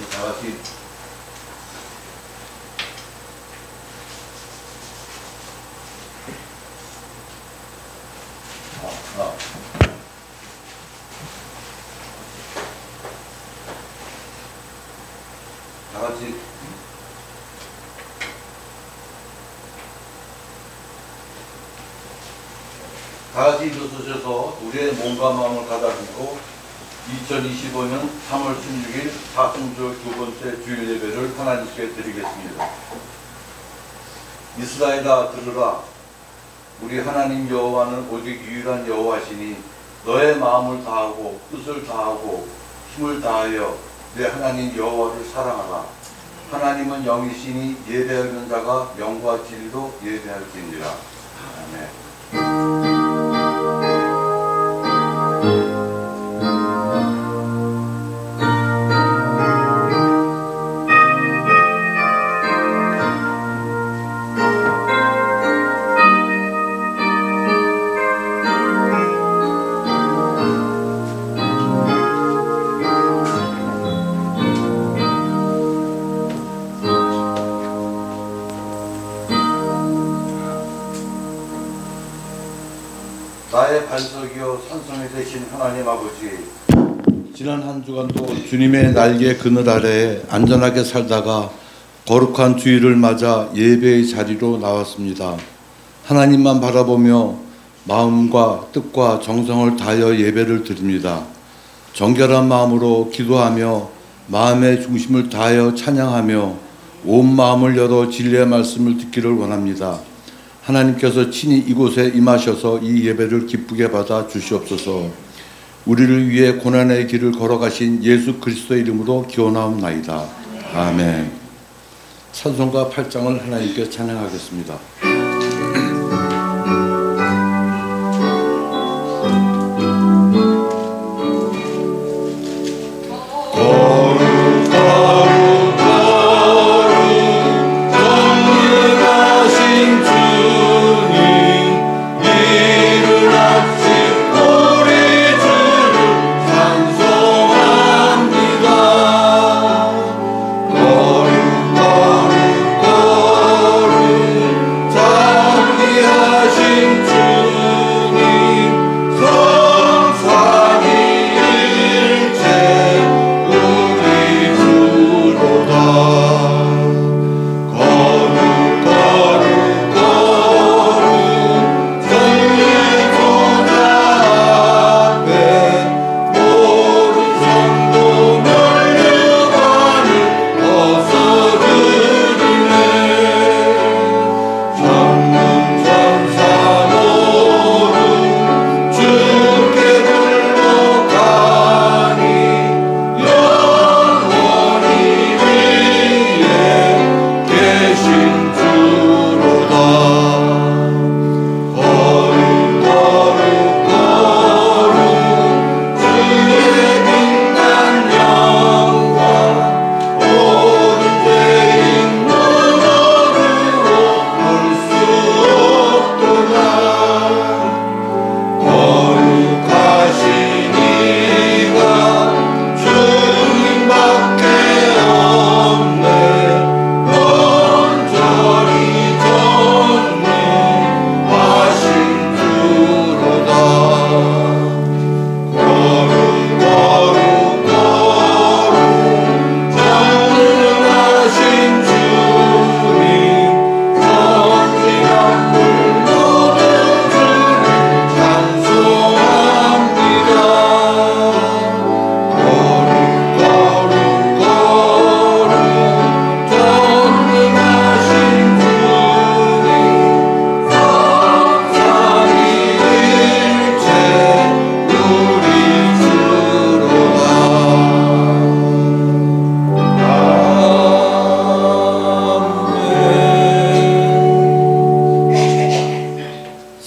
다 같이 다 같이 일어서셔서 우리의 몸과 마음을 가다듬고 2025년 3월 16일 사순절 두 번째 주일 예배를 하나님께 드리겠습니다. 이스라엘아 들으라. 우리 하나님 여호와는 오직 유일한 여호와시니 너의 마음을 다하고 뜻을 다하고 힘을 다하여 내 하나님 여호와를 사랑하라. 하나님은 영이시니 예배하는 자가 영과 진리로 예배할지니라. 아멘. 나의 반석이요 산성이 되신 하나님 아버지, 지난 한 주간도 주님의 날개 그늘 아래에 안전하게 살다가 거룩한 주일을 맞아 예배의 자리로 나왔습니다. 하나님만 바라보며 마음과 뜻과 정성을 다하여 예배를 드립니다. 정결한 마음으로 기도하며 마음의 중심을 다하여 찬양하며 온 마음을 열어 진리의 말씀을 듣기를 원합니다. 하나님께서 친히 이곳에 임하셔서 이 예배를 기쁘게 받아 주시옵소서. 우리를 위해 고난의 길을 걸어가신 예수 그리스도의 이름으로 기원하옵나이다. 아멘. 찬송가 8장을 하나님께 찬양하겠습니다.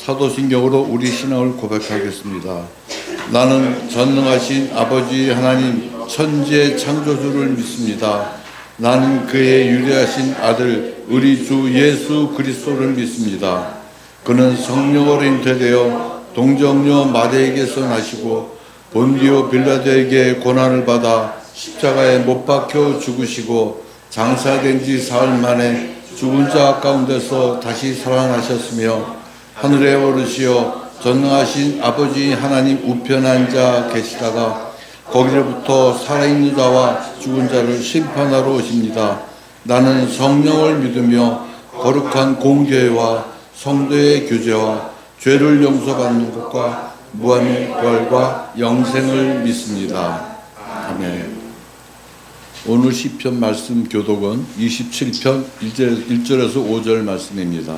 사도신경으로 우리 신앙을 고백하겠습니다. 나는 전능하신 아버지 하나님 천지의 창조주를 믿습니다. 나는 그의 유일하신 아들 우리 주 예수 그리스도를 믿습니다. 그는 성령으로 잉태되어 동정녀 마리아에게서 나시고 본디오 빌라도에게 고난을 받아 십자가에 못 박혀 죽으시고 장사된 지 사흘 만에 죽은 자 가운데서 다시 살아나셨으며 하늘에 오르시어 전능하신 아버지 하나님 우편에 앉아 계시다가 거기로부터 살아있는 자와 죽은 자를 심판하러 오십니다. 나는 성령을 믿으며 거룩한 공교회와 성도의 교제와 죄를 용서받는 것과 무한의 부활과 영생을 믿습니다. 아멘. 오늘 시편 말씀 교독은 27편 1절에서 5절 말씀입니다.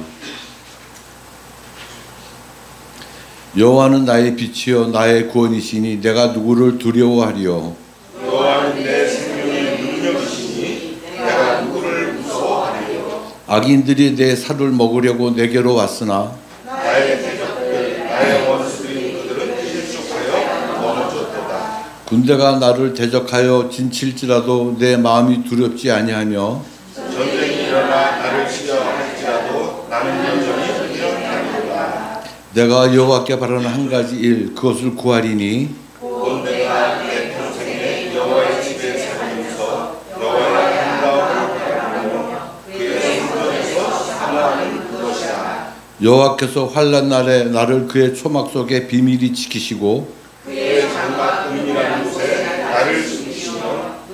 여호와는 나의 빛이요 나의 구원이시니 내가 누구를 두려워하리요. 여호와는 내 생명의 능력이시니 내가 누구를 무서워하리요. 악인들이 내 살을 먹으려고 내게로 왔으나 나의 대적들 나의 원수들인 그들은 실족하여 넘어졌도다. 군대가 나를 대적하여 진칠지라도 내 마음이 두렵지 아니하며 전쟁이 일어나 나를 치려 할지라도 나는 여전히 일어나리로다. 내가 여호와께 바라는 한 가지 일 그것을 구하리니 곧 내가 내 평생에 여호와의 집에 살면서 여호와의 아름다움을 바라보며 그의 성전에서 사모하는 그것이라. 여호와께서 환난 날에 나를 그의 초막 속에 비밀히 지키시고 그의 장막 은이라는 곳에 나를 숨기시며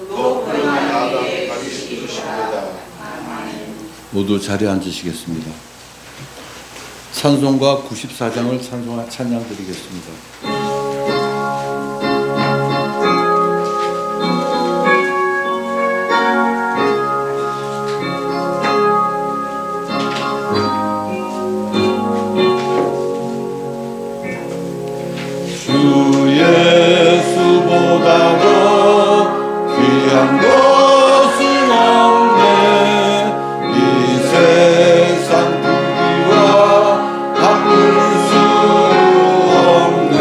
높은 바다까지 이루시리로다. 모두 자리에 앉으시겠습니다. 찬송가 94장을 찬양 드리겠습니다. 주 예수보다 더 귀한 것은 없네. 이 세상 부귀와 바꿀 수 없네.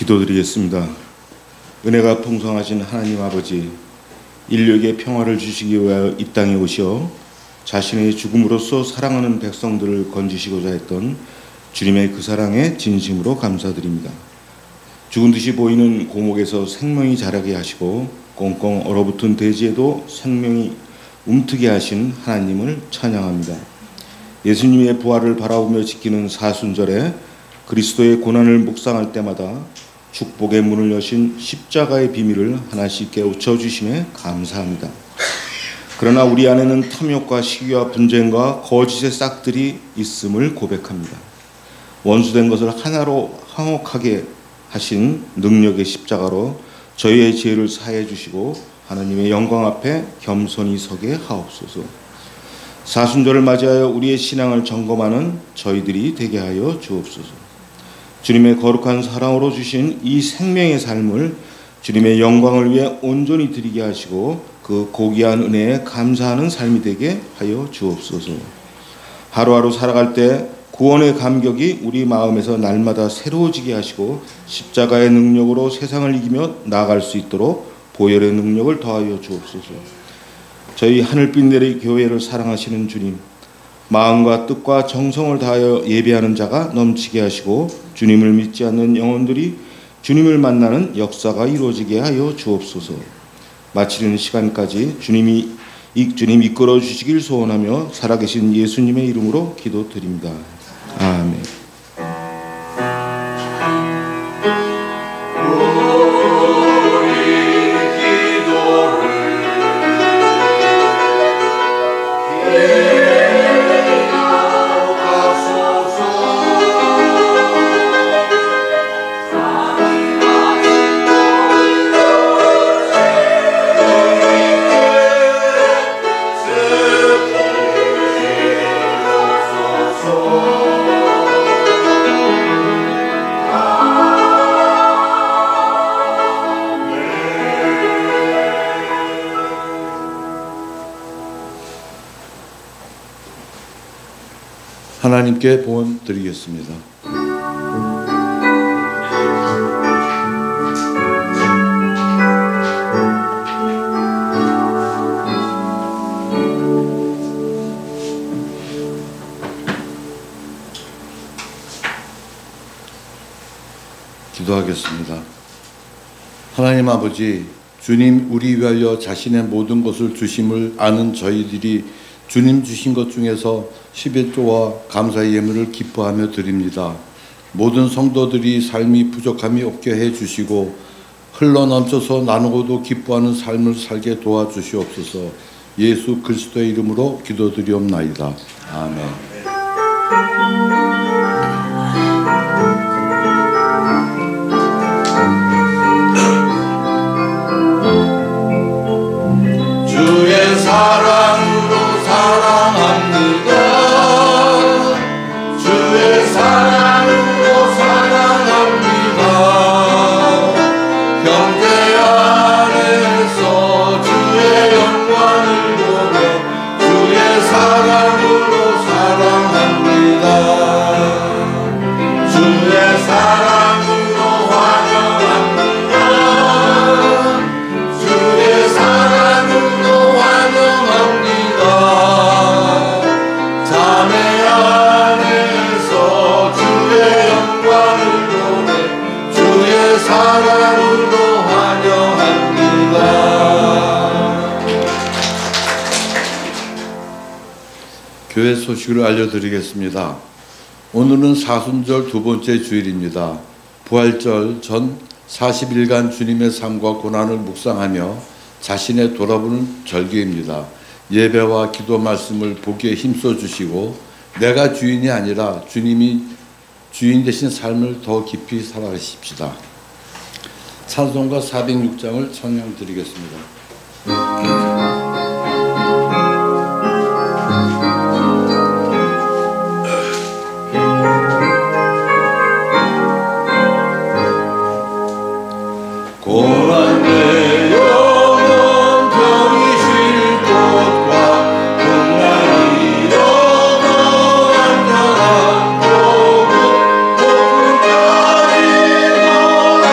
기도드리겠습니다. 은혜가 풍성하신 하나님 아버지, 인류에게 평화를 주시기 위하여 이 땅에 오시어 자신의 죽음으로써 사랑하는 백성들을 건지시고자 했던 주님의 그 사랑에 진심으로 감사드립니다. 죽은 듯이 보이는 고목에서 생명이 자라게 하시고 꽁꽁 얼어붙은 대지에도 생명이 움트게 하신 하나님을 찬양합니다. 예수님의 부활을 바라보며 지키는 사순절에 그리스도의 고난을 묵상할 때마다 축복의 문을 여신 십자가의 비밀을 하나씩 깨우쳐 주심에 감사합니다. 그러나 우리 안에는 탐욕과 시기와 분쟁과 거짓의 싹들이 있음을 고백합니다. 원수된 것을 하나로 화목하게 하신 능력의 십자가로 저희의 죄를 사해 주시고 하나님의 영광 앞에 겸손히 서게 하옵소서. 사순절을 맞이하여 우리의 신앙을 점검하는 저희들이 되게 하여 주옵소서. 주님의 거룩한 사랑으로 주신 이 생명의 삶을 주님의 영광을 위해 온전히 드리게 하시고 그 고귀한 은혜에 감사하는 삶이 되게 하여 주옵소서. 하루하루 살아갈 때 구원의 감격이 우리 마음에서 날마다 새로워지게 하시고 십자가의 능력으로 세상을 이기며 나아갈 수 있도록 보혈의 능력을 더하여 주옵소서. 저희 하늘빛 내리 교회를 사랑하시는 주님, 마음과 뜻과 정성을 다하여 예배하는 자가 넘치게 하시고 주님을 믿지 않는 영혼들이 주님을 만나는 역사가 이루어지게 하여 주옵소서. 마치는 시간까지 주님 이끌어 주시길 소원하며 살아계신 예수님의 이름으로 기도드립니다. 아멘. 하나님께 봉헌 드리겠습니다. 기도하겠습니다. 하나님 아버지, 주님 우리 위하여 자신의 모든 것을 주심을 아는 저희들이 주님 주신 것 중에서 11조와 감사의 예물을 기뻐하며 드립니다. 모든 성도들이 삶이 부족함이 없게 해주시고 흘러넘쳐서 나누고도 기뻐하는 삶을 살게 도와주시옵소서. 예수 그리스도의 이름으로 기도드리옵나이다. 아멘. 주의 사랑으로 사랑합니다. 주의 사랑으로 사랑합니다. 형제 안에서 주의 영광을 보며 주의 사랑으로 사랑합니다. 주의 사랑으로 환영합니다. 주의 사랑으로 환영합니다. 자매 안에서 주의 영광을 보내 주의 사랑으로 환영합니다. 교회 소식을 알려드리겠습니다. 오늘은 사순절 두 번째 주일입니다. 부활절 전 40일간 주님의 삶과 고난을 묵상하며 자신의 돌아보는 절기입니다. 예배와 기도 말씀을 보기에 힘써 주시고 내가 주인이 아니라 주님이 주인 되신 삶을 더 깊이 살아가십시다. 찬송가 406장을 찬양드리겠습니다. 고난 내 영혼 병이 쉴 곳과 풍랑이 일어나 안전한 곳은 높은 자리 너의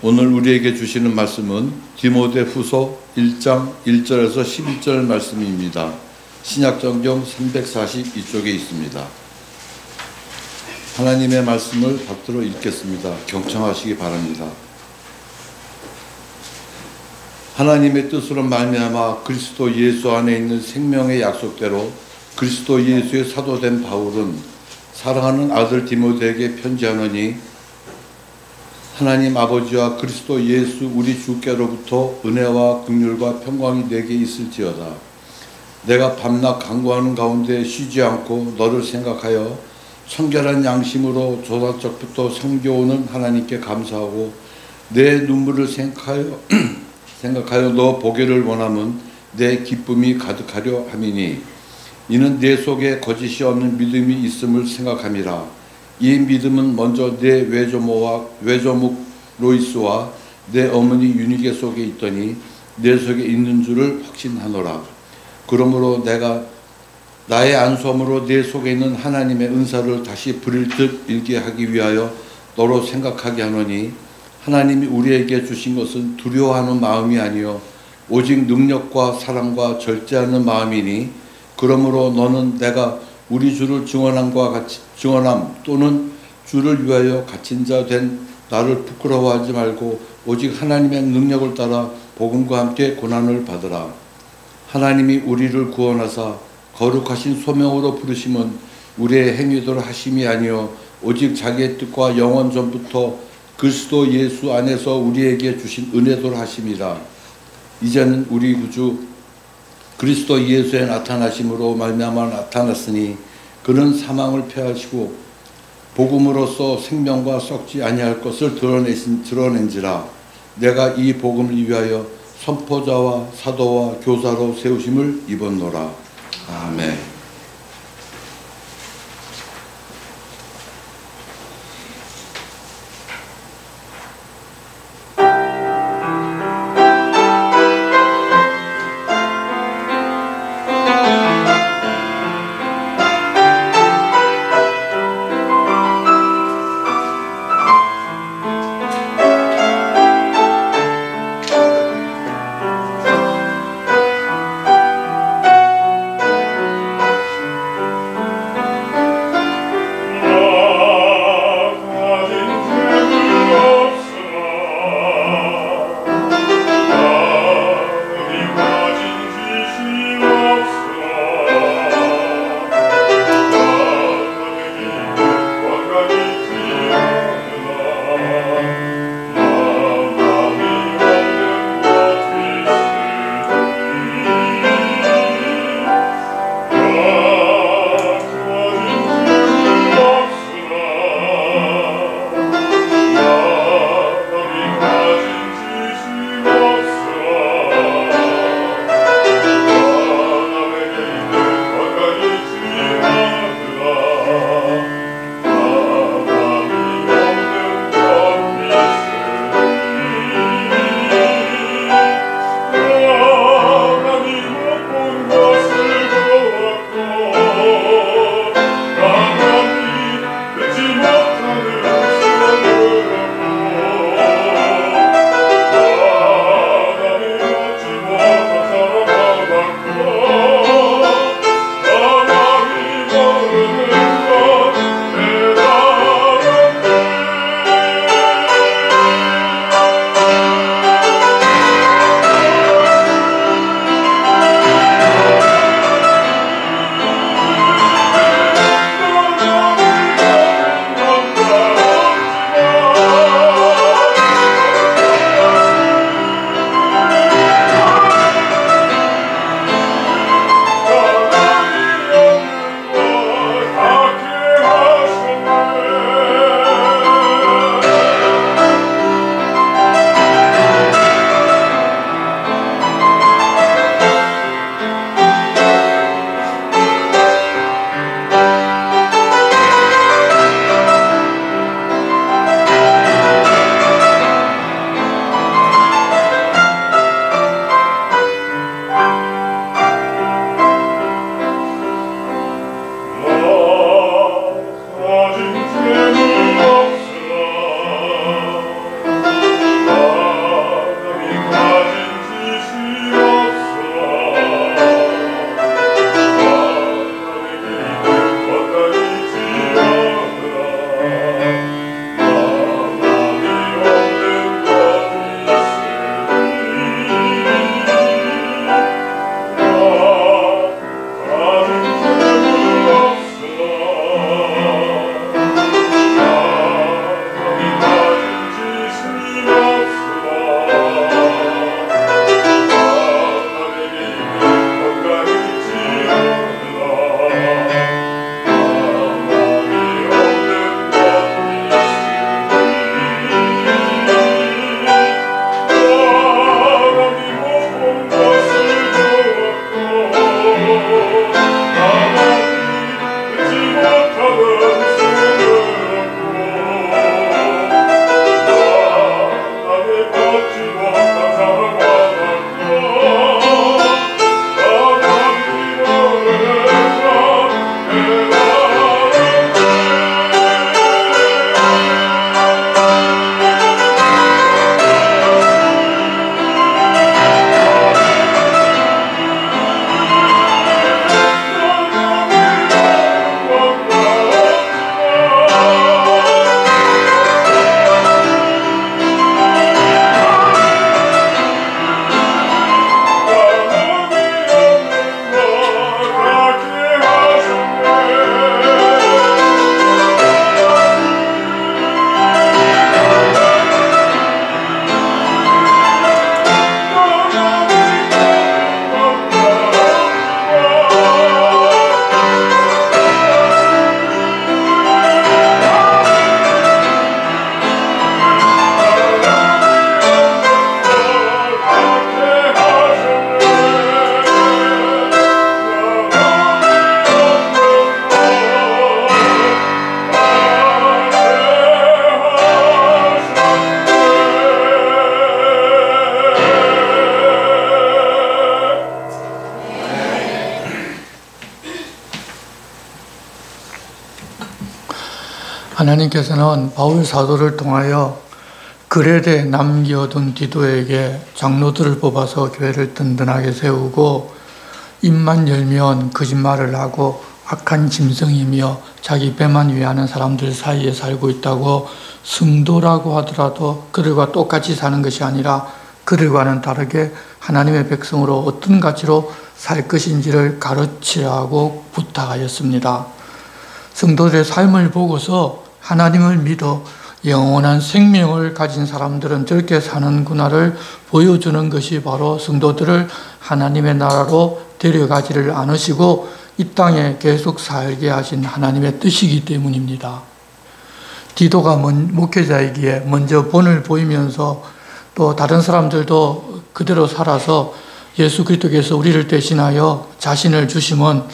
오늘 우리에게 주시는 말씀은 디모데후서 1장 1절에서 11절 말씀입니다. 신약성경 342쪽에 있습니다. 하나님의 말씀을 받들어 읽겠습니다. 경청하시기 바랍니다. 하나님의 뜻으로 말미암아 그리스도 예수 안에 있는 생명의 약속대로 그리스도 예수의 사도된 바울은 사랑하는 아들 디모데에게 편지하노니 하나님 아버지와 그리스도 예수 우리 주께로부터 은혜와 긍휼과 평강이 내게 있을지어다. 내가 밤낮 간구하는 가운데 쉬지 않고 너를 생각하여 청결한 양심으로 조상적부터 섬겨오는 하나님께 감사하고 내 눈물을 생각하여 너 보기를 원하면 내 기쁨이 가득하려 함이니 이는 내 속에 거짓이 없는 믿음이 있음을 생각함이라. 이 믿음은 먼저 내 외조목 로이스와 내 어머니 유니게 속에 있더니 내 속에 있는 줄을 확신하노라. 그러므로 내가 나의 안수함으로 내 속에 있는 하나님의 은사를 다시 부릴 듯 일게 하기 위하여 너로 생각하게 하노니 하나님이 우리에게 주신 것은 두려워하는 마음이 아니요 오직 능력과 사랑과 절제하는 마음이니 그러므로 너는 내가 우리 주를 증언함 또는 주를 위하여 갇힌 자 된 나를 부끄러워하지 말고 오직 하나님의 능력을 따라 복음과 함께 고난을 받으라. 하나님이 우리를 구원하사 거룩하신 소명으로 부르심은 우리의 행위대로 하심이 아니요 오직 자기의 뜻과 영원 전부터 그리스도 예수 안에서 우리에게 주신 은혜대로 하심이라. 이제는 우리 구주 그리스도 예수의 나타나심으로 말미암아 나타났으니 그는 사망을 패하시고 복음으로써 생명과 썩지 아니할 것을 드러낸지라. 내가 이 복음을 위하여 선포자와 사도와 교사로 세우심을 입었노라. 아멘. 하나님께서는 바울 사도를 통하여 그레데 남겨둔 디도에게 장로들을 뽑아서 교회를 든든하게 세우고, 입만 열면 거짓말을 하고 악한 짐승이며 자기 배만 위하는 사람들 사이에 살고 있다고, 성도라고 하더라도 그들과 똑같이 사는 것이 아니라 그들과는 다르게 하나님의 백성으로 어떤 가치로 살 것인지를 가르치라고 부탁하였습니다. 성도들의 삶을 보고서 하나님을 믿어 영원한 생명을 가진 사람들은 저렇게 사는구나를 보여주는 것이 바로 성도들을 하나님의 나라로 데려가지를 않으시고 이 땅에 계속 살게 하신 하나님의 뜻이기 때문입니다. 디도가 목회자이기에 먼저 본을 보이면서 또 다른 사람들도 그대로 살아서 예수 그리스도께서 우리를 대신하여 자신을 주시면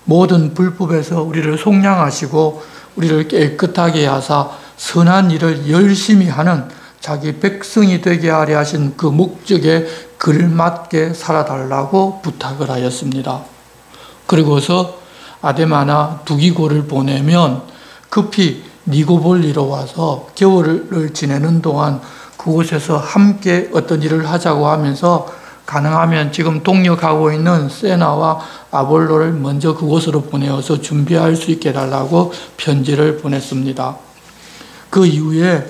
모든 불법에서 우리를 속량하시고 우리를 깨끗하게 하사 선한 일을 열심히 하는 자기 백성이 되게 하려 하신 그 목적에 걸맞게 살아달라고 부탁을 하였습니다. 그리고서 아데마나 두기고를 보내면 급히 니고볼리로 와서 겨울을 지내는 동안 그곳에서 함께 어떤 일을 하자고 하면서 가능하면 지금 동역하고 있는 세나와 아볼로를 먼저 그곳으로 보내어서 준비할 수 있게 해달라고 편지를 보냈습니다. 그 이후에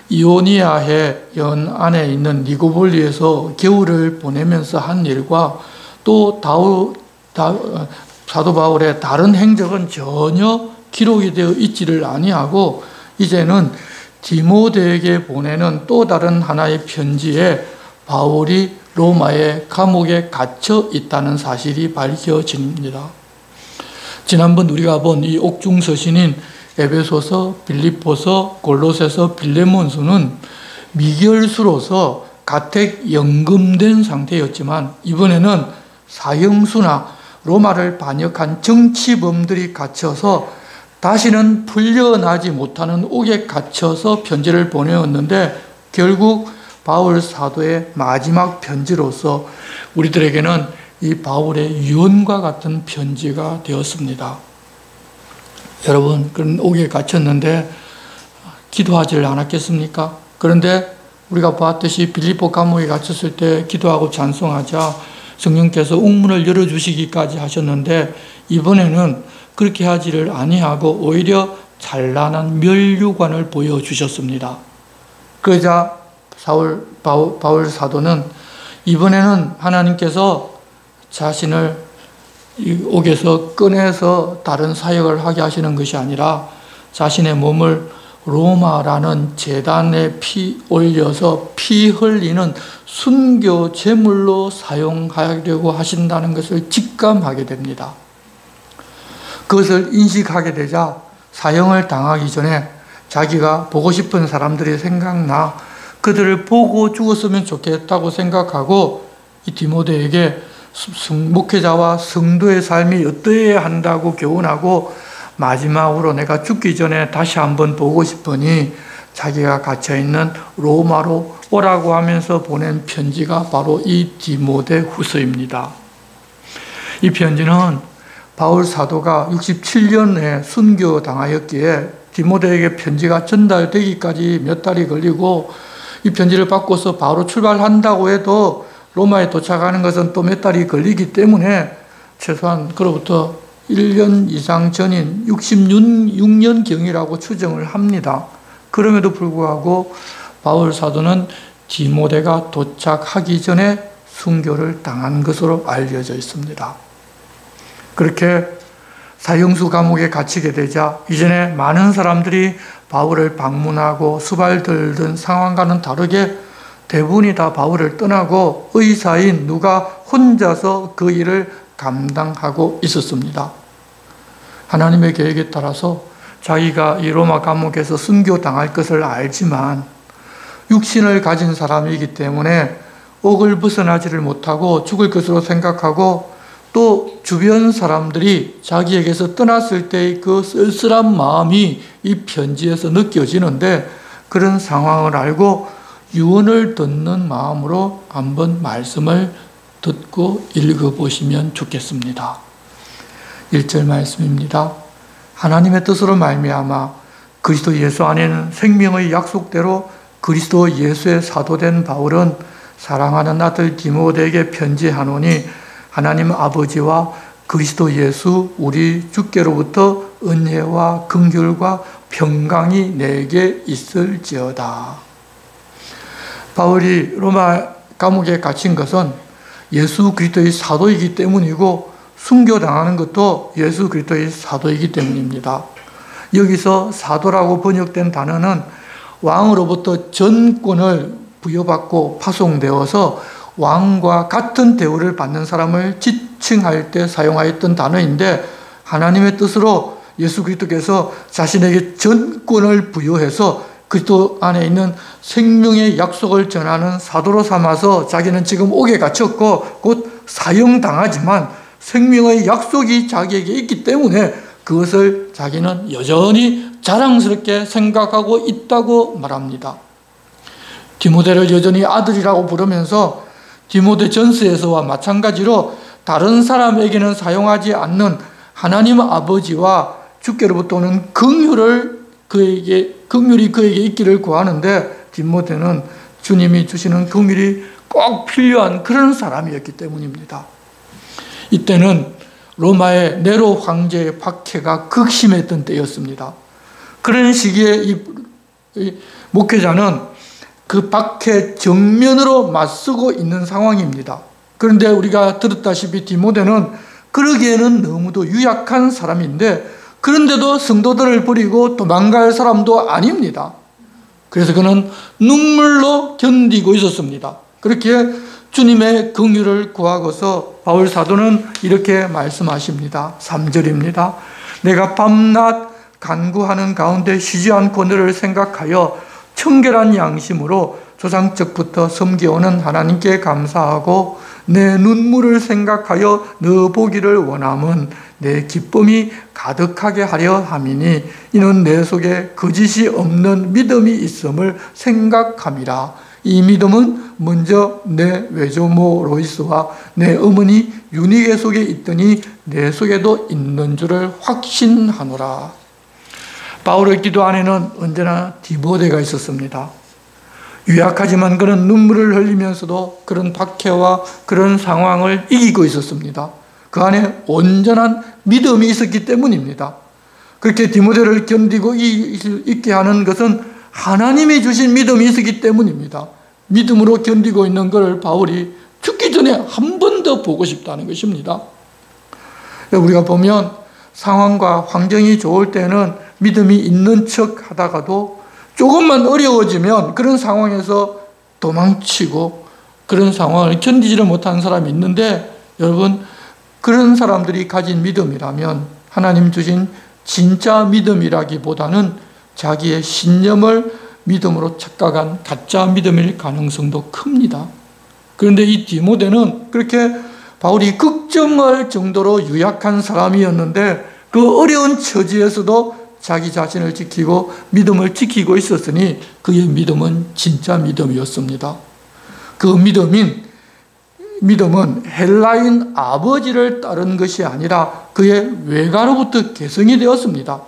이오니아해 연안에 있는 니고볼리에서 겨울을 보내면서 한 일과 또 사도 바울의 다른 행적은 전혀 기록이 되어 있지를 아니하고, 이제는 디모데에게 보내는 또 다른 하나의 편지에 바울이 로마의 감옥에 갇혀 있다는 사실이 밝혀집니다. 지난번 우리가 본 이 옥중서신인 에베소서, 빌립보서, 골로새서, 빌레몬서는 미결수로서 가택 연금된 상태였지만 이번에는 사형수나 로마를 반역한 정치범들이 갇혀서 다시는 풀려나지 못하는 옥에 갇혀서 편지를 보내었는데, 결국 바울 사도의 마지막 편지로서 우리들에게는 이 바울의 유언과 같은 편지가 되었습니다. 여러분, 그런 옥에 갇혔는데 기도하지를 않았겠습니까? 그런데 우리가 봤듯이 빌립보 감옥에 갇혔을 때 기도하고 찬송하자 성령께서 옥문을 열어주시기까지 하셨는데, 이번에는 그렇게 하지를 아니하고 오히려 찬란한 면류관을 보여주셨습니다. 그러자 바울 사도는 이번에는 하나님께서 자신을 이 옥에서 꺼내서 다른 사역을 하게 하시는 것이 아니라 자신의 몸을 로마라는 제단에 피 올려서 피 흘리는 순교 제물로 사용하려고 하신다는 것을 직감하게 됩니다. 그것을 인식하게 되자 사형을 당하기 전에 자기가 보고 싶은 사람들이 생각나 그들을 보고 죽었으면 좋겠다고 생각하고 이 디모데에게 목회자와 성도의 삶이 어떠해야 한다고 교훈하고, 마지막으로 내가 죽기 전에 다시 한번 보고 싶으니 자기가 갇혀있는 로마로 오라고 하면서 보낸 편지가 바로 이 디모데 후서입니다. 이 편지는 바울 사도가 67년에 순교당하였기에 디모데에게 편지가 전달되기까지 몇 달이 걸리고, 이 편지를 받고서 바로 출발한다고 해도 로마에 도착하는 것은 또 몇 달이 걸리기 때문에 최소한 그로부터 1년 이상 전인 66년경이라고 추정을 합니다. 그럼에도 불구하고 바울 사도는 디모데가 도착하기 전에 순교를 당한 것으로 알려져 있습니다. 그렇게 사형수 감옥에 갇히게 되자 이전에 많은 사람들이 바울을 방문하고 수발 들던 상황과는 다르게 대부분이 다 바울을 떠나고 의사인 누가 혼자서 그 일을 감당하고 있었습니다. 하나님의 계획에 따라서 자기가 이 로마 감옥에서 순교당할 것을 알지만 육신을 가진 사람이기 때문에 옥을 벗어나지를 못하고 죽을 것으로 생각하고, 또 주변 사람들이 자기에게서 떠났을 때의 그 쓸쓸한 마음이 이 편지에서 느껴지는데, 그런 상황을 알고 유언을 듣는 마음으로 한번 말씀을 듣고 읽어보시면 좋겠습니다. 1절 말씀입니다. 하나님의 뜻으로 말미암아 그리스도 예수 안에는 생명의 약속대로 그리스도 예수의 사도된 바울은 사랑하는 아들 디모데에게 편지하노니 하나님 아버지와 그리스도 예수 우리 주께로부터 은혜와 긍휼과 평강이 내게 있을지어다. 바울이 로마 감옥에 갇힌 것은 예수 그리스도의 사도이기 때문이고 순교당하는 것도 예수 그리스도의 사도이기 때문입니다. 여기서 사도라고 번역된 단어는 왕으로부터 전권을 부여받고 파송되어서 왕과 같은 대우를 받는 사람을 지칭할 때 사용하였던 단어인데, 하나님의 뜻으로 예수 그리스도께서 자신에게 전권을 부여해서 그리스도 안에 있는 생명의 약속을 전하는 사도로 삼아서 자기는 지금 옥에 갇혔고 곧 사형당하지만 생명의 약속이 자기에게 있기 때문에 그것을 자기는 여전히 자랑스럽게 생각하고 있다고 말합니다. 디모데를 여전히 아들이라고 부르면서 디모데 전서에서와 마찬가지로 다른 사람에게는 사용하지 않는 하나님 아버지와 주께로부터 오는 긍휼이 그에게 있기를 구하는데, 디모데는 주님이 주시는 긍휼이 꼭 필요한 그런 사람이었기 때문입니다. 이때는 로마의 네로 황제의 박해가 극심했던 때였습니다. 그런 시기에 이 목회자는 그 박해 정면으로 맞서고 있는 상황입니다. 그런데 우리가 들었다시피 디모데는 그러기에는 너무도 유약한 사람인데, 그런데도 성도들을 버리고 도망갈 사람도 아닙니다. 그래서 그는 눈물로 견디고 있었습니다. 그렇게 주님의 긍휼을 구하고서 바울 사도는 이렇게 말씀하십니다. 3절입니다. 내가 밤낮 간구하는 가운데 쉬지 않고 너를 생각하여 청결한 양심으로 조상적부터 섬겨오는 하나님께 감사하고 내 눈물을 생각하여 너 보기를 원함은 내 기쁨이 가득하게 하려 함이니 이는 내 속에 거짓이 없는 믿음이 있음을 생각함이라. 이 믿음은 먼저 내 외조모 로이스와 내 어머니 유니게 속에 있더니 내 속에도 있는 줄을 확신하노라. 바울의 기도 안에는 언제나 디모데가 있었습니다. 유약하지만 그런 눈물을 흘리면서도 그런 박해와 그런 상황을 이기고 있었습니다. 그 안에 온전한 믿음이 있었기 때문입니다. 그렇게 디모데를 견디고 있게 하는 것은 하나님이 주신 믿음이 있었기 때문입니다. 믿음으로 견디고 있는 것을 바울이 죽기 전에 한 번 더 보고 싶다는 것입니다. 우리가 보면 상황과 환경이 좋을 때는 믿음이 있는 척 하다가도 조금만 어려워지면 그런 상황에서 도망치고 그런 상황을 견디지를 못하는 사람이 있는데, 여러분, 그런 사람들이 가진 믿음이라면 하나님 주신 진짜 믿음이라기보다는 자기의 신념을 믿음으로 착각한 가짜 믿음일 가능성도 큽니다. 그런데 이 디모데는 그렇게 바울이 걱정할 정도로 유약한 사람이었는데 그 어려운 처지에서도 자기 자신을 지키고 믿음을 지키고 있었으니 그의 믿음은 진짜 믿음이었습니다. 그 믿음은 헬라인 아버지를 따른 것이 아니라 그의 외가로부터 계승이 되었습니다.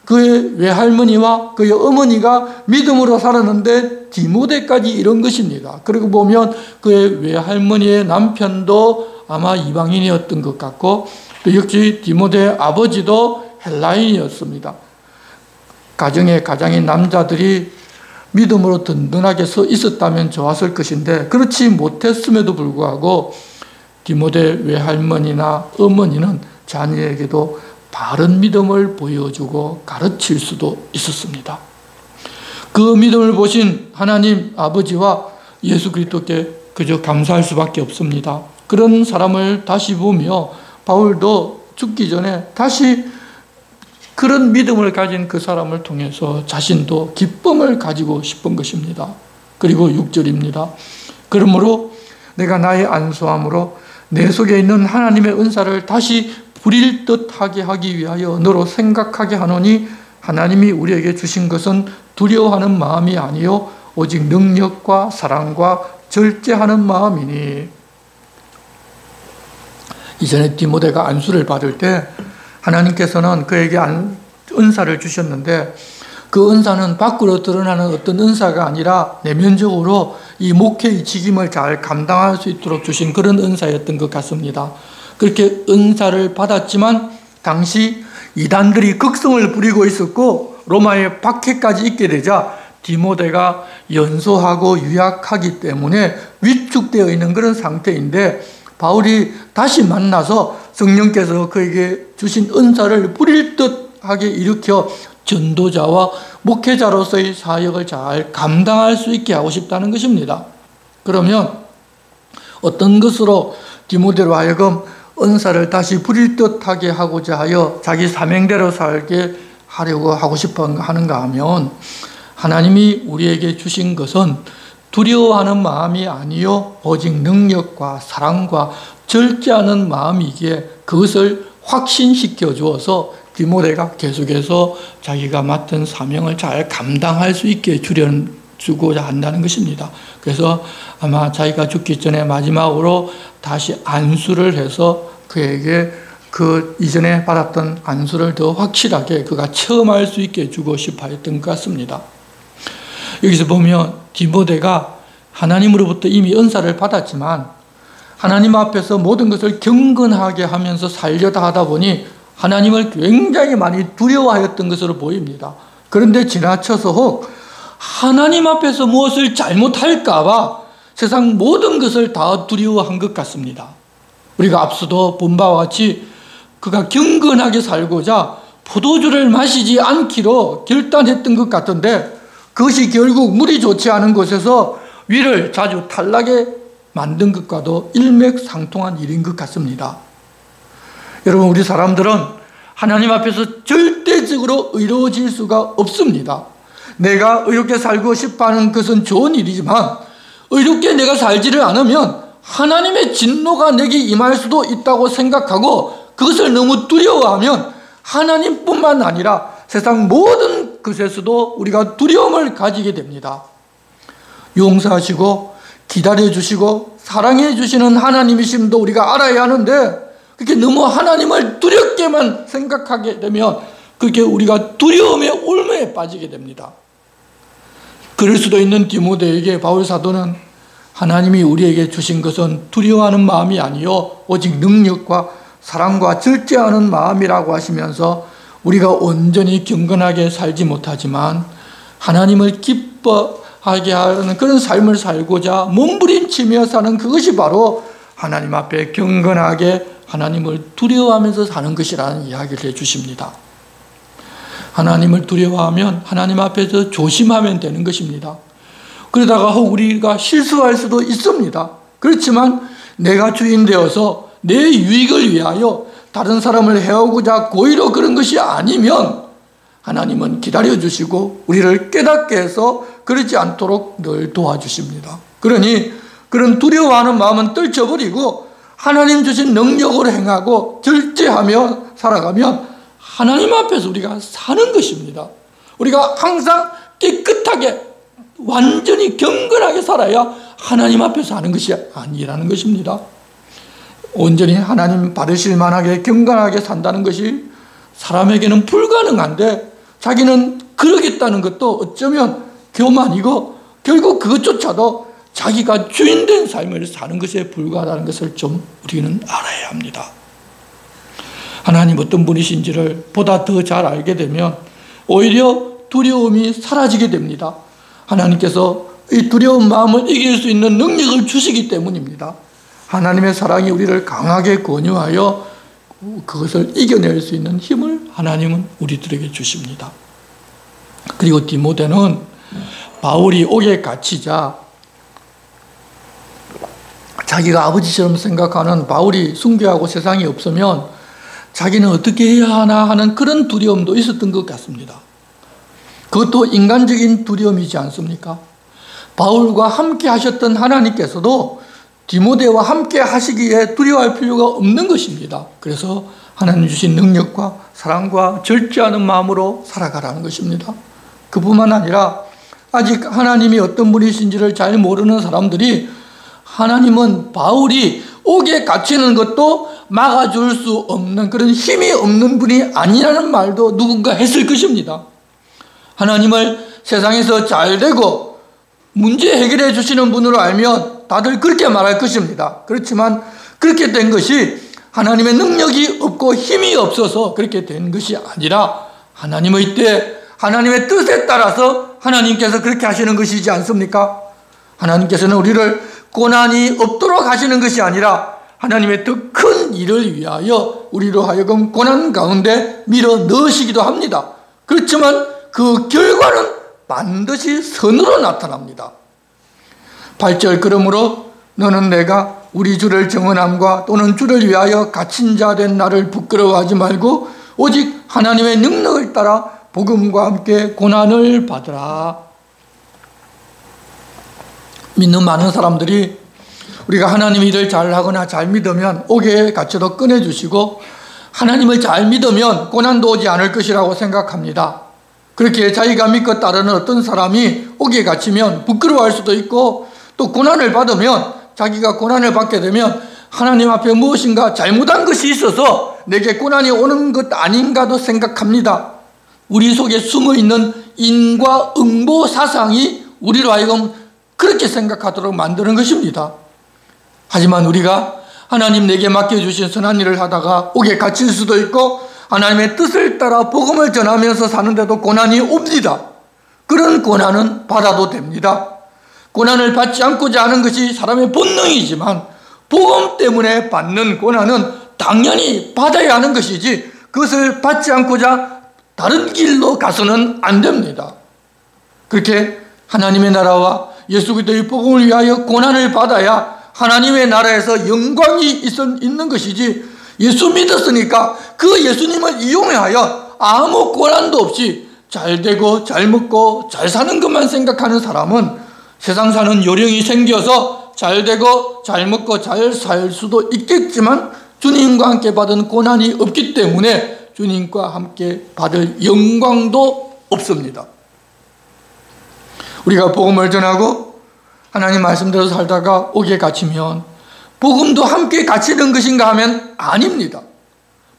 그의 외할머니와 그의 어머니가 믿음으로 살았는데 디모데까지 이런 것입니다. 그리고 보면 그의 외할머니의 남편도 아마 이방인이었던 것 같고 또 역시 디모데의 아버지도 헬라인이었습니다. 가장인 남자들이 믿음으로 든든하게 서 있었다면 좋았을 것인데 그렇지 못했음에도 불구하고 디모데 외할머니나 어머니는 자녀에게도 바른 믿음을 보여주고 가르칠 수도 있었습니다. 그 믿음을 보신 하나님 아버지와 예수 그리스도께 그저 감사할 수밖에 없습니다. 그런 사람을 다시 보며 바울도 죽기 전에 다시 그런 믿음을 가진 그 사람을 통해서 자신도 기쁨을 가지고 싶은 것입니다. 그리고 6절입니다. 그러므로 내가 나의 안수함으로 내 속에 있는 하나님의 은사를 다시 부릴 듯하게 하기 위하여 너로 생각하게 하노니 하나님이 우리에게 주신 것은 두려워하는 마음이 아니요 오직 능력과 사랑과 절제하는 마음이니. 이전에 디모데가 안수를 받을 때 하나님께서는 그에게 은사를 주셨는데 그 은사는 밖으로 드러나는 어떤 은사가 아니라 내면적으로 이 목회의 직임을 잘 감당할 수 있도록 주신 그런 은사였던 것 같습니다. 그렇게 은사를 받았지만 당시 이단들이 극성을 부리고 있었고 로마의 박해까지 있게 되자 디모데가 연소하고 유약하기 때문에 위축되어 있는 그런 상태인데 바울이 다시 만나서 성령께서 그에게 주신 은사를 뿌릴 듯하게 일으켜 전도자와 목회자로서의 사역을 잘 감당할 수 있게 하고 싶다는 것입니다. 그러면 어떤 것으로 디모데로 하여금 은사를 다시 부릴 듯하게 하고자 하여 자기 사명대로 살게 하려고 하고 싶어 하는가 하면 하나님이 우리에게 주신 것은 두려워하는 마음이 아니요 오직 능력과 사랑과 절제하는 마음이기에 그것을 확신시켜 주어서 디모데가 계속해서 자기가 맡은 사명을 잘 감당할 수 있게 주고자 한다는 것입니다. 그래서 아마 자기가 죽기 전에 마지막으로 다시 안수를 해서 그에게 그 이전에 받았던 안수를 더 확실하게 그가 체험할 수 있게 주고 싶어 했던 것 같습니다. 여기서 보면 디모데가 하나님으로부터 이미 은사를 받았지만 하나님 앞에서 모든 것을 경건하게 하면서 살려다 하다 보니 하나님을 굉장히 많이 두려워하였던 것으로 보입니다. 그런데 지나쳐서 혹 하나님 앞에서 무엇을 잘못할까 봐 세상 모든 것을 다 두려워한 것 같습니다. 우리가 앞서도 본 바와 같이 그가 경건하게 살고자 포도주를 마시지 않기로 결단했던 것 같은데 그것이 결국 물이 좋지 않은 곳에서 위를 자주 탈나게 만든 것과도 일맥상통한 일인 것 같습니다. 여러분, 우리 사람들은 하나님 앞에서 절대적으로 의로워질 수가 없습니다. 내가 의롭게 살고 싶어하는 것은 좋은 일이지만 의롭게 내가 살지를 않으면 하나님의 진노가 내게 임할 수도 있다고 생각하고 그것을 너무 두려워하면 하나님뿐만 아니라 세상 모든 것에서도 우리가 두려움을 가지게 됩니다. 용서하시고 기다려주시고 사랑해주시는 하나님이심도 우리가 알아야 하는데 그렇게 너무 하나님을 두렵게만 생각하게 되면 그렇게 우리가 두려움의 올무에 빠지게 됩니다. 그럴 수도 있는 디모데에게 바울 사도는 하나님이 우리에게 주신 것은 두려워하는 마음이 아니요 오직 능력과 사랑과 절제하는 마음이라고 하시면서 우리가 온전히 경건하게 살지 못하지만 하나님을 기뻐하게 하는 그런 삶을 살고자 몸부림치며 사는 그것이 바로 하나님 앞에 경건하게 하나님을 두려워하면서 사는 것이라는 이야기를 해주십니다. 하나님을 두려워하면 하나님 앞에서 조심하면 되는 것입니다. 그러다가 혹 우리가 실수할 수도 있습니다. 그렇지만 내가 주인 되어서 내 유익을 위하여 다른 사람을 해오고자 고의로 그런 것이 아니면 하나님은 기다려주시고 우리를 깨닫게 해서 그러지 않도록 늘 도와주십니다. 그러니 그런 두려워하는 마음은 떨쳐버리고 하나님 주신 능력으로 행하고 절제하며 살아가면 하나님 앞에서 우리가 사는 것입니다. 우리가 항상 깨끗하게 완전히 경건하게 살아야 하나님 앞에서 하는 것이 아니라는 것입니다. 온전히 하나님 받으실 만하게 경건하게 산다는 것이 사람에게는 불가능한데 자기는 그러겠다는 것도 어쩌면 교만이고 결국 그것조차도 자기가 주인된 삶을 사는 것에 불과하다는 것을 좀 우리는 알아야 합니다. 하나님 어떤 분이신지를 보다 더 잘 알게 되면 오히려 두려움이 사라지게 됩니다. 하나님께서 이 두려운 마음을 이길 수 있는 능력을 주시기 때문입니다. 하나님의 사랑이 우리를 강하게 권유하여 그것을 이겨낼 수 있는 힘을 하나님은 우리들에게 주십니다. 그리고 디모데는 바울이 옥에 갇히자 자기가 아버지처럼 생각하는 바울이 순교하고 세상에 없으면 자기는 어떻게 해야 하나 하는 그런 두려움도 있었던 것 같습니다. 그것도 인간적인 두려움이지 않습니까? 바울과 함께 하셨던 하나님께서도 디모데와 함께 하시기에 두려워할 필요가 없는 것입니다. 그래서 하나님 주신 능력과 사랑과 절제하는 마음으로 살아가라는 것입니다. 그뿐만 아니라 아직 하나님이 어떤 분이신지를 잘 모르는 사람들이 하나님은 바울이 옥에 갇히는 것도 막아줄 수 없는 그런 힘이 없는 분이 아니라는 말도 누군가 했을 것입니다. 하나님을 세상에서 잘 되고 문제 해결해 주시는 분으로 알면 다들 그렇게 말할 것입니다. 그렇지만 그렇게 된 것이 하나님의 능력이 없고 힘이 없어서 그렇게 된 것이 아니라 하나님의 때, 하나님의 뜻에 따라서 하나님께서 그렇게 하시는 것이지 않습니까? 하나님께서는 우리를 고난이 없도록 하시는 것이 아니라 하나님의 더 큰 일을 위하여 우리로 하여금 고난 가운데 밀어 넣으시기도 합니다. 그렇지만 그 결과는 반드시 선으로 나타납니다. 8절, 그러므로 너는 내가 우리 주를 정언함과 또는 주를 위하여 갇힌 자 된 나를 부끄러워하지 말고 오직 하나님의 능력을 따라 복음과 함께 고난을 받으라. 믿는 많은 사람들이 우리가 하나님 일을 잘하거나 잘 믿으면 옥에 갇혀도 꺼내주시고 하나님을 잘 믿으면 고난도 오지 않을 것이라고 생각합니다. 그렇게 자기가 믿고 따르는 어떤 사람이 옥에 갇히면 부끄러워할 수도 있고 또 고난을 받으면 자기가 고난을 받게 되면 하나님 앞에 무엇인가 잘못한 것이 있어서 내게 고난이 오는 것 아닌가도 생각합니다. 우리 속에 숨어있는 인과응보 사상이 우리로 하여금 그렇게 생각하도록 만드는 것입니다. 하지만 우리가 하나님 내게 맡겨주신 선한 일을 하다가 옥에 갇힐 수도 있고 하나님의 뜻을 따라 복음을 전하면서 사는데도 고난이 옵니다. 그런 고난은 받아도 됩니다. 고난을 받지 않고자 하는 것이 사람의 본능이지만 복음 때문에 받는 고난은 당연히 받아야 하는 것이지 그것을 받지 않고자 다른 길로 가서는 안 됩니다. 그렇게 하나님의 나라와 예수 그리스도의 복음을 위하여 고난을 받아야 하나님의 나라에서 영광이 있는 것이지 예수 믿었으니까 그 예수님을 이용하여 아무 고난도 없이 잘 되고 잘 먹고 잘 사는 것만 생각하는 사람은 세상 사는 요령이 생겨서 잘 되고 잘 먹고 잘 살 수도 있겠지만 주님과 함께 받은 고난이 없기 때문에 주님과 함께 받을 영광도 없습니다. 우리가 복음을 전하고 하나님 말씀대로 살다가 옥에 갇히면 복음도 함께 갇히는 것인가 하면 아닙니다.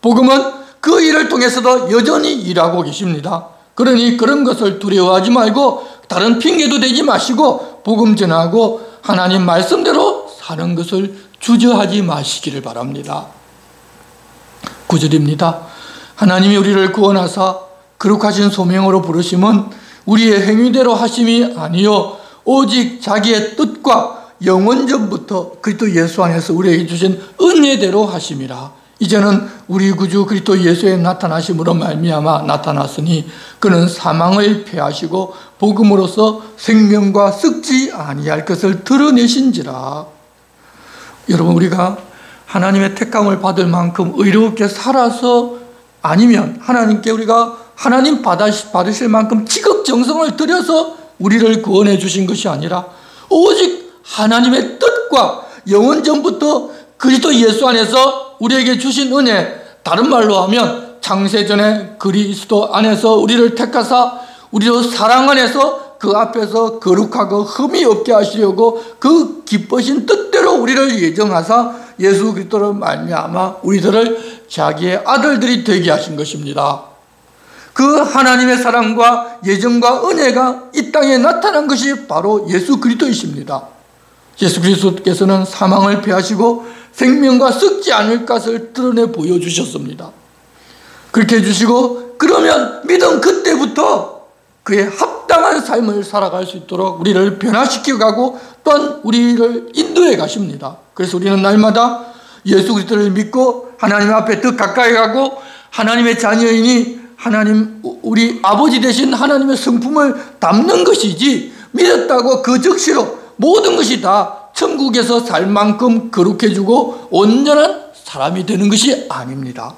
복음은 그 일을 통해서도 여전히 일하고 계십니다. 그러니 그런 것을 두려워하지 말고 다른 핑계도 대지 마시고 복음 전하고 하나님 말씀대로 사는 것을 주저하지 마시기를 바랍니다. 9절입니다. 하나님이 우리를 구원하사 거룩하신 소명으로 부르심은 우리의 행위대로 하심이 아니요 오직 자기의 뜻과 영원전부터 그리스도 예수 안에서 우리에게 주신 은혜대로 하심이라. 이제는 우리 구주 그리스도 예수의 나타나심으로 말미암아 나타났으니 그는 사망을 패하시고 복음으로써 생명과 썩지 아니할 것을 드러내신지라. 여러분, 우리가 하나님의 택함을 받을 만큼 의롭게 살아서 아니면 하나님께 우리가 하나님 받으실 만큼 지극정성을 들여서 우리를 구원해 주신 것이 아니라 오직 하나님의 뜻과 영원전부터 그리스도 예수 안에서 우리에게 주신 은혜, 다른 말로 하면 창세전에 그리스도 안에서 우리를 택하사 우리로 사랑 안에서 그 앞에서 거룩하고 흠이 없게 하시려고 그 기쁘신 뜻대로 우리를 예정하사 예수 그리스도로 말미암아 우리들을 자기의 아들들이 되게 하신 것입니다. 그 하나님의 사랑과 예정과 은혜가 이 땅에 나타난 것이 바로 예수 그리스도이십니다. 예수 그리스도께서는 사망을 패하시고 생명과 썩지 않을 것을 드러내 보여주셨습니다. 그렇게 해주시고 그러면 믿음 그때부터 그의 합당한 삶을 살아갈 수 있도록 우리를 변화시켜 가고 또한 우리를 인도해 가십니다. 그래서 우리는 날마다 예수 그리스도를 믿고 하나님 앞에 더 가까이 가고 하나님의 자녀이니 하나님 우리 아버지 되신 하나님의 성품을 담는 것이지 믿었다고 그 즉시로 모든 것이 다 천국에서 살 만큼 거룩해지고 온전한 사람이 되는 것이 아닙니다.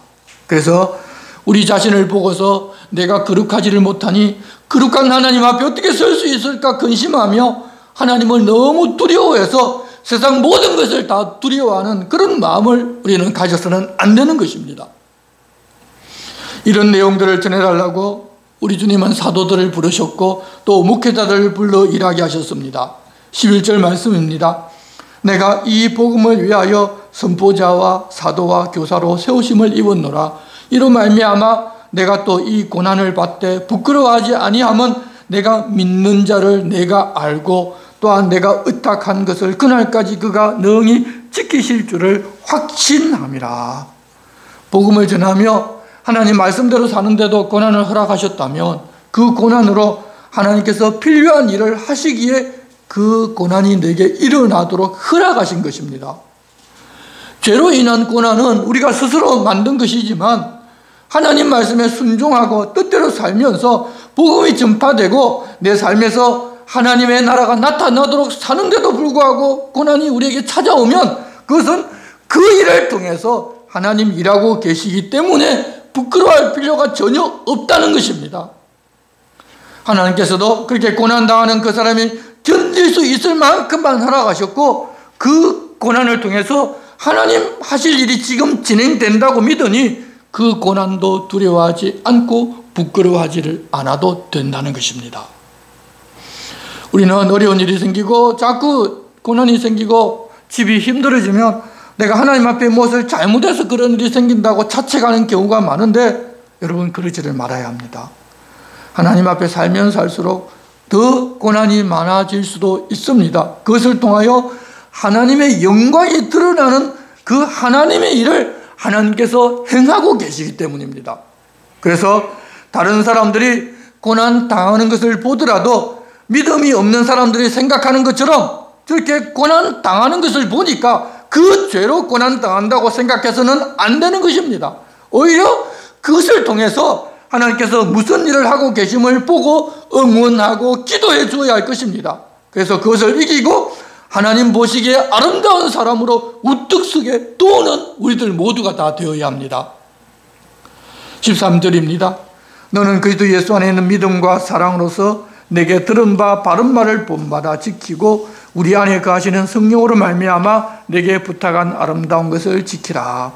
그래서 우리 자신을 보고서 내가 거룩하지를 못하니 거룩한 하나님 앞에 어떻게 설 수 있을까 근심하며 하나님을 너무 두려워해서 세상 모든 것을 다 두려워하는 그런 마음을 우리는 가져서는 안 되는 것입니다. 이런 내용들을 전해달라고 우리 주님은 사도들을 부르셨고 또 목회자들을 불러 일하게 하셨습니다. 11절 말씀입니다. 내가 이 복음을 위하여 선포자와 사도와 교사로 세우심을 입었노라. 이로 말미암아 내가 또 이 고난을 받되 부끄러워하지 아니함은 내가 믿는 자를 내가 알고 또한 내가 의탁한 것을 그날까지 그가 능히 지키실 줄을 확신함이라. 복음을 전하며 하나님 말씀대로 사는데도 고난을 허락하셨다면 그 고난으로 하나님께서 필요한 일을 하시기에 그 고난이 내게 일어나도록 허락하신 것입니다. 죄로 인한 고난은 우리가 스스로 만든 것이지만 하나님 말씀에 순종하고 뜻대로 살면서 복음이 전파되고 내 삶에서 하나님의 나라가 나타나도록 사는데도 불구하고 고난이 우리에게 찾아오면 그것은 그 일을 통해서 하나님 일하고 계시기 때문에 부끄러워할 필요가 전혀 없다는 것입니다. 하나님께서도 그렇게 고난당하는 그 사람이 견딜 수 있을 만큼만 허락하셨고 그 고난을 통해서 하나님 하실 일이 지금 진행된다고 믿으니 그 고난도 두려워하지 않고 부끄러워하지를 않아도 된다는 것입니다. 우리는 어려운 일이 생기고 자꾸 고난이 생기고 집이 힘들어지면 내가 하나님 앞에 무엇을 잘못해서 그런 일이 생긴다고 자책하는 경우가 많은데 여러분 그러지를 말아야 합니다. 하나님 앞에 살면 살수록 더 고난이 많아질 수도 있습니다. 그것을 통하여 하나님의 영광이 드러나는 그 하나님의 일을 하나님께서 행하고 계시기 때문입니다. 그래서 다른 사람들이 고난 당하는 것을 보더라도 믿음이 없는 사람들이 생각하는 것처럼 저렇게 고난 당하는 것을 보니까 그 죄로 고난 당한다고 생각해서는 안 되는 것입니다. 오히려 그것을 통해서 하나님께서 무슨 일을 하고 계심을 보고 응원하고 기도해 주어야 할 것입니다. 그래서 그것을 이기고 하나님 보시기에 아름다운 사람으로 우뚝 서게 도우는 우리들 모두가 다 되어야 합니다. 13절입니다. 너는 그리스도 예수 안에 있는 믿음과 사랑으로서 내게 들은 바 바른 말을 본받아 지키고 우리 안에 거하시는 성령으로 말미암아 내게 부탁한 아름다운 것을 지키라.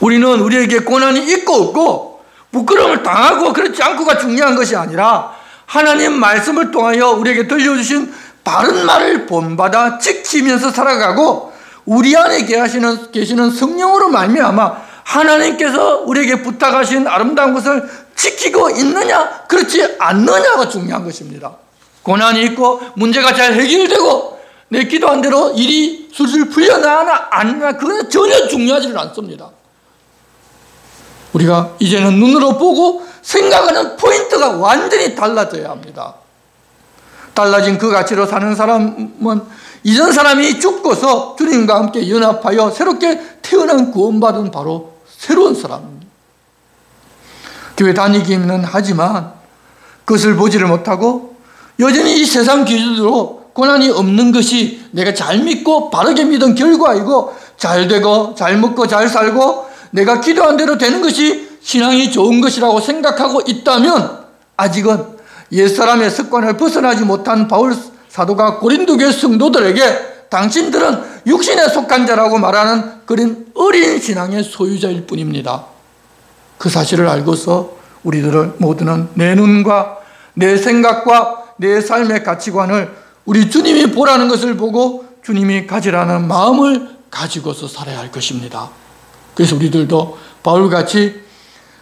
우리는 우리에게 고난이 있고 없고 부끄러움을 당하고 그렇지 않고가 중요한 것이 아니라 하나님 말씀을 통하여 우리에게 들려주신 바른 말을 본받아 지키면서 살아가고 우리 안에 계시는 성령으로 말미암아 하나님께서 우리에게 부탁하신 아름다운 것을 지키고 있느냐 그렇지 않느냐가 중요한 것입니다. 고난이 있고 문제가 잘 해결되고 내 기도한 대로 일이 술술 풀려나나 아니나 그건 전혀 중요하지는 않습니다. 우리가 이제는 눈으로 보고 생각하는 포인트가 완전히 달라져야 합니다. 달라진 그 가치로 사는 사람은 이전 사람이 죽고서 주님과 함께 연합하여 새롭게 태어난 구원받은 바로 새로운 사람입니다. 교회 다니기는 하지만 그것을 보지를 못하고 여전히 이 세상 기준으로 고난이 없는 것이 내가 잘 믿고 바르게 믿은 결과이고 잘 되고 잘 먹고 잘 살고 내가 기도한 대로 되는 것이 신앙이 좋은 것이라고 생각하고 있다면 아직은 옛사람의 습관을 벗어나지 못한 바울 사도가 고린도 교회 성도들에게 당신들은 육신에 속한 자라고 말하는 그런 어린 신앙의 소유자일 뿐입니다. 그 사실을 알고서 우리들 모두는 내 눈과 내 생각과 내 삶의 가치관을 우리 주님이 보라는 것을 보고 주님이 가지라는 마음을 가지고서 살아야 할 것입니다. 그래서 우리들도 바울같이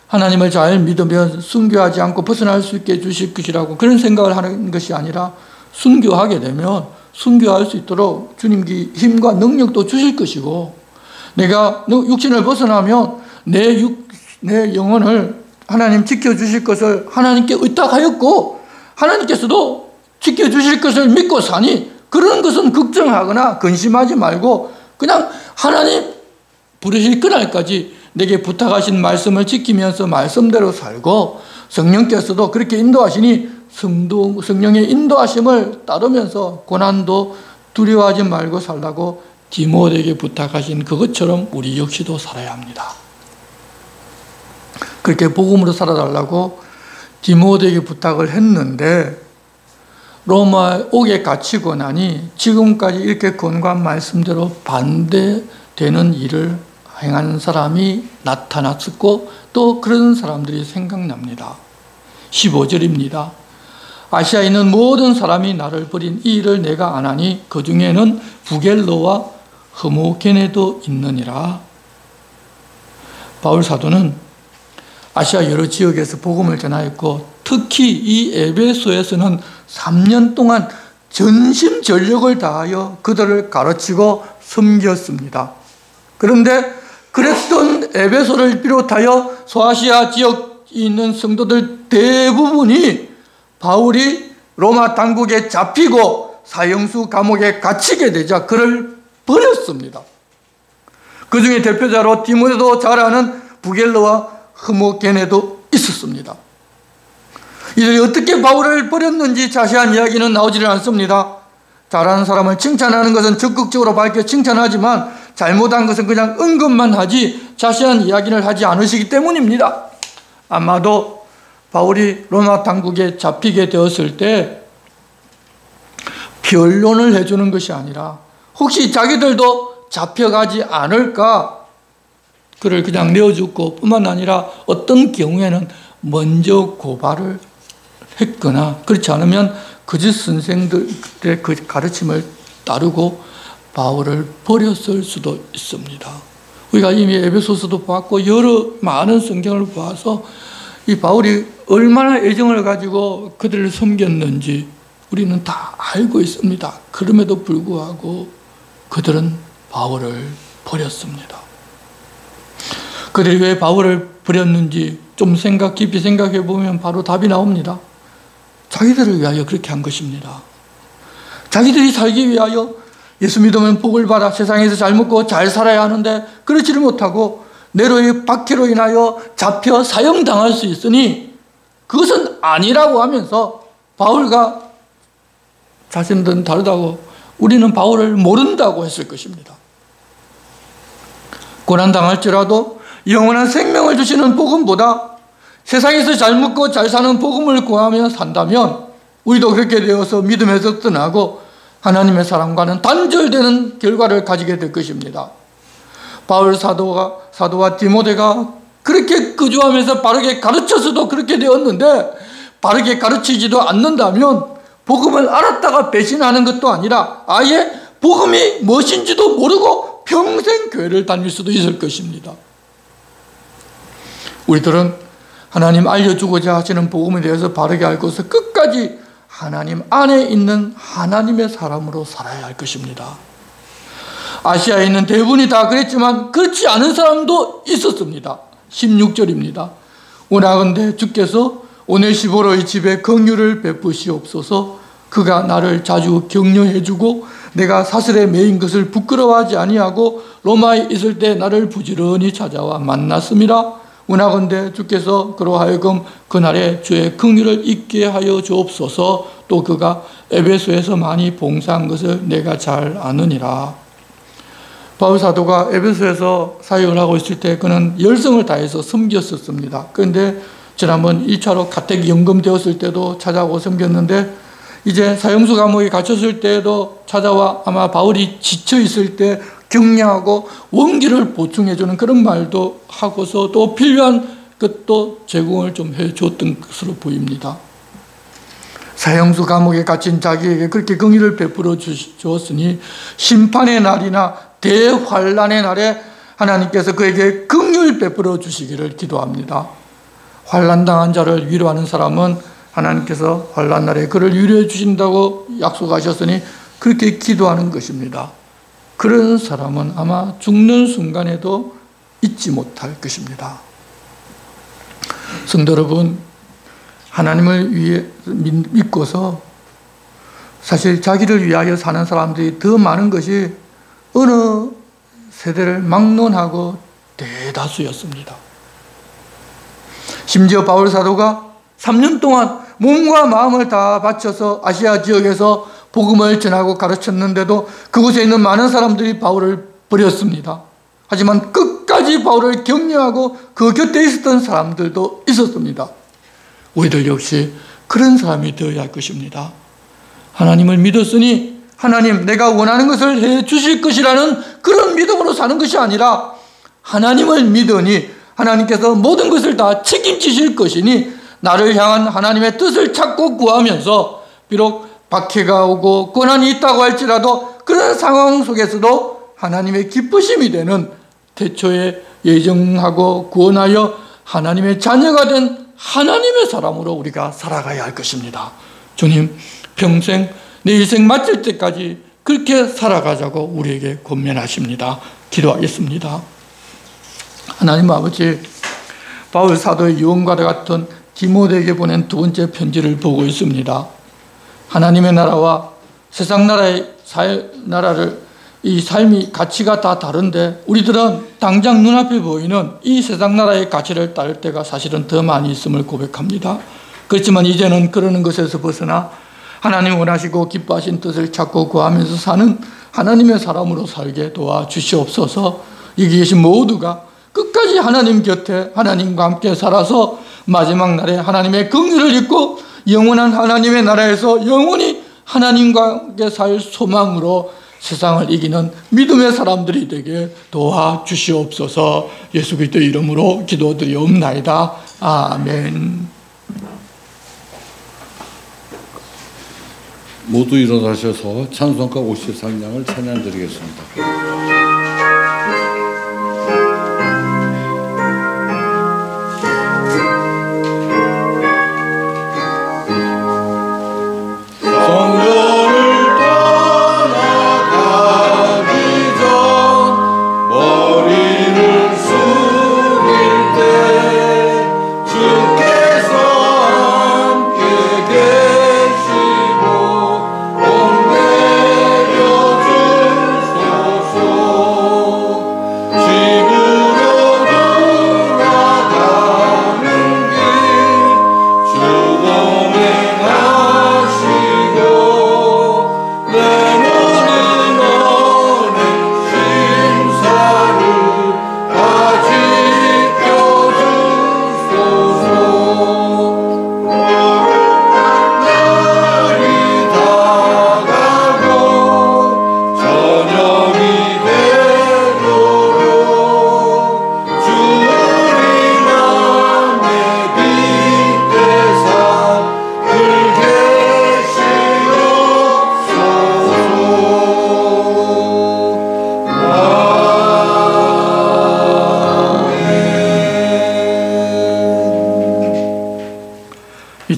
하나님을 잘 믿으면 순교하지 않고 벗어날 수 있게 해주실 것이라고 그런 생각을 하는 것이 아니라 순교하게 되면 순교할 수 있도록 주님께 힘과 능력도 주실 것이고 내가 육신을 벗어나면 내 영혼을 하나님 지켜주실 것을 하나님께 의탁하였고 하나님께서도 지켜주실 것을 믿고 사니 그런 것은 걱정하거나 근심하지 말고 그냥 하나님 부르실 그날까지 내게 부탁하신 말씀을 지키면서 말씀대로 살고 성령께서도 그렇게 인도하시니 성령의 인도하심을 따르면서 고난도 두려워하지 말고 살라고 디모데에게 부탁하신 그것처럼 우리 역시도 살아야 합니다. 그렇게 복음으로 살아달라고 디모데에게 부탁을 했는데 로마에 오게 갇히고 나니 지금까지 이렇게 권고한 말씀대로 반대되는 일을 행하는 사람이 나타났었고 또 그런 사람들이 생각납니다. 15절입니다. 아시아에 있는 모든 사람이 나를 버린 이 일을 내가 아나니 그 중에는 부겔로와 흐모게네도 있느니라. 바울 사도는 아시아 여러 지역에서 복음을 전하였고 특히 이 에베소에서는 3년 동안 전심전력을 다하여 그들을 가르치고 섬겼습니다. 그런데 그랬던 에베소를 비롯하여 소아시아 지역에 있는 성도들 대부분이 바울이 로마 당국에 잡히고 사형수 감옥에 갇히게 되자 그를 버렸습니다. 그 중에 대표자로 디모데도 잘 아는 부겔러와 흐모게네도 있었습니다. 이들이 어떻게 바울을 버렸는지 자세한 이야기는 나오지를 않습니다. 잘하는 사람을 칭찬하는 것은 적극적으로 밝혀 칭찬하지만 잘못한 것은 그냥 언급만 하지 자세한 이야기를 하지 않으시기 때문입니다. 아마도 바울이 로마 당국에 잡히게 되었을 때 변론을 해주는 것이 아니라 혹시 자기들도 잡혀가지 않을까 그를 그냥 내어주고 뿐만 아니라 어떤 경우에는 먼저 고발을 했거나 그렇지 않으면 거짓 선생들의 그 가르침을 따르고 바울을 버렸을 수도 있습니다. 우리가 이미 에베소서도 봤고 여러 많은 성경을 봐서 이 바울이 얼마나 애정을 가지고 그들을 섬겼는지 우리는 다 알고 있습니다. 그럼에도 불구하고 그들은 바울을 버렸습니다. 그들이 왜 바울을 버렸는지 좀 깊이 생각해 보면 바로 답이 나옵니다. 자기들을 위하여 그렇게 한 것입니다. 자기들이 살기 위하여 예수 믿으면 복을 받아 세상에서 잘 먹고 잘 살아야 하는데 그렇지를 못하고 네로의 박해로 인하여 잡혀 사형당할 수 있으니 그것은 아니라고 하면서 바울과 자신들은 다르다고 우리는 바울을 모른다고 했을 것입니다. 고난당할지라도 영원한 생명을 주시는 복음보다 세상에서 잘 먹고 잘 사는 복음을 구하며 산다면 우리도 그렇게 되어서 믿음에서 떠나고 하나님의 사랑과는 단절되는 결과를 가지게 될 것입니다. 바울 사도와 디모데가 그렇게 거주하면서 바르게 가르쳐서도 그렇게 되었는데 바르게 가르치지도 않는다면 복음을 알았다가 배신하는 것도 아니라 아예 복음이 무엇인지도 모르고 평생 교회를 다닐 수도 있을 것입니다. 우리들은 하나님 알려주고자 하시는 복음에 대해서 바르게 알고서 끝까지 하나님 안에 있는 하나님의 사람으로 살아야 할 것입니다. 아시아에 있는 대부분이 다 그랬지만 그렇지 않은 사람도 있었습니다. 16절입니다. 원하건대 주께서 오네시보로의 집에 긍휼을 베푸시옵소서. 그가 나를 자주 격려해주고 내가 사슬에 매인 것을 부끄러워하지 아니하고 로마에 있을 때 나를 부지런히 찾아와 만났음이라. 원하건대 주께서 그로 하여금 그날에 주의 긍휼을 잊게 하여 주옵소서. 또 그가 에베소에서 많이 봉사한 것을 내가 잘 아느니라. 바울 사도가 에베소에서 사역을 하고 있을 때 그는 열성을 다해서 섬겼었습니다. 그런데 지난번 1차로 가택이 연금되었을 때도 찾아오고 섬겼는데 이제 사형수 감옥에 갇혔을 때도 찾아와 아마 바울이 지쳐 있을 때 격려하고 원기를 보충해주는 그런 말도 하고서 또 필요한 것도 제공을 좀 해줬던 것으로 보입니다. 사형수 감옥에 갇힌 자기에게 그렇게 긍휼을 베풀어 주었으니 심판의 날이나 대환란의 날에 하나님께서 그에게 긍휼 베풀어 주시기를 기도합니다. 환란당한 자를 위로하는 사람은 하나님께서 환란 날에 그를 위로해 주신다고 약속하셨으니 그렇게 기도하는 것입니다. 그런 사람은 아마 죽는 순간에도 잊지 못할 것입니다. 성도 여러분, 하나님을 위해 믿고서 사실 자기를 위하여 사는 사람들이 더 많은 것이 어느 세대를 막론하고 대다수였습니다. 심지어 바울 사도가 3년 동안 몸과 마음을 다 바쳐서 아시아 지역에서 복음을 전하고 가르쳤는데도 그곳에 있는 많은 사람들이 바울을 버렸습니다. 하지만 끝까지 바울을 격려하고 그 곁에 있었던 사람들도 있었습니다. 우리들 역시 그런 사람이 되어야 할 것입니다. 하나님을 믿었으니 하나님 내가 원하는 것을 해 주실 것이라는 그런 믿음으로 사는 것이 아니라 하나님을 믿으니 하나님께서 모든 것을 다 책임지실 것이니 나를 향한 하나님의 뜻을 찾고 구하면서 비록 박해가 오고 고난이 있다고 할지라도 그런 상황 속에서도 하나님의 기쁘심이 되는 태초에 예정하고 구원하여 하나님의 자녀가 된 하나님의 사람으로 우리가 살아가야 할 것입니다. 주님, 평생 내 인생 마칠 때까지 그렇게 살아가자고 우리에게 권면하십니다. 기도하겠습니다. 하나님 아버지, 바울 사도의 유언과도 같은 디모데에게 보낸 두 번째 편지를 보고 있습니다. 하나님의 나라와 세상 나라를 이 삶이 가치가 다 다른데 우리들은 당장 눈앞에 보이는 이 세상 나라의 가치를 따를 때가 사실은 더 많이 있음을 고백합니다. 그렇지만 이제는 그러는 것에서 벗어나 하나님 원하시고 기뻐하신 뜻을 찾고 구하면서 사는 하나님의 사람으로 살게 도와주시옵소서. 여기 계신 모두가 끝까지 하나님 곁에 하나님과 함께 살아서 마지막 날에 하나님의 긍휼을 입고 영원한 하나님의 나라에서 영원히 하나님과 함께 살 소망으로 세상을 이기는 믿음의 사람들이 되게 도와주시옵소서. 예수 그리스도의 이름으로 기도드리옵나이다. 아멘. 모두 일어나셔서 찬송가 53장을 찬양드리겠습니다.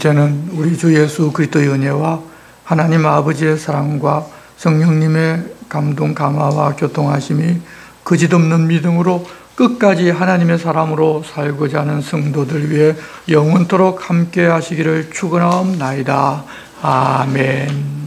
이제는 우리 주 예수 그리스도의 은혜와 하나님 아버지의 사랑과 성령님의 감동 감화와 교통하심이 거짓없는 믿음으로 끝까지 하나님의 사람으로 살고자 하는 성도들 위해 영원토록 함께 하시기를 축원하옵나이다. 아멘.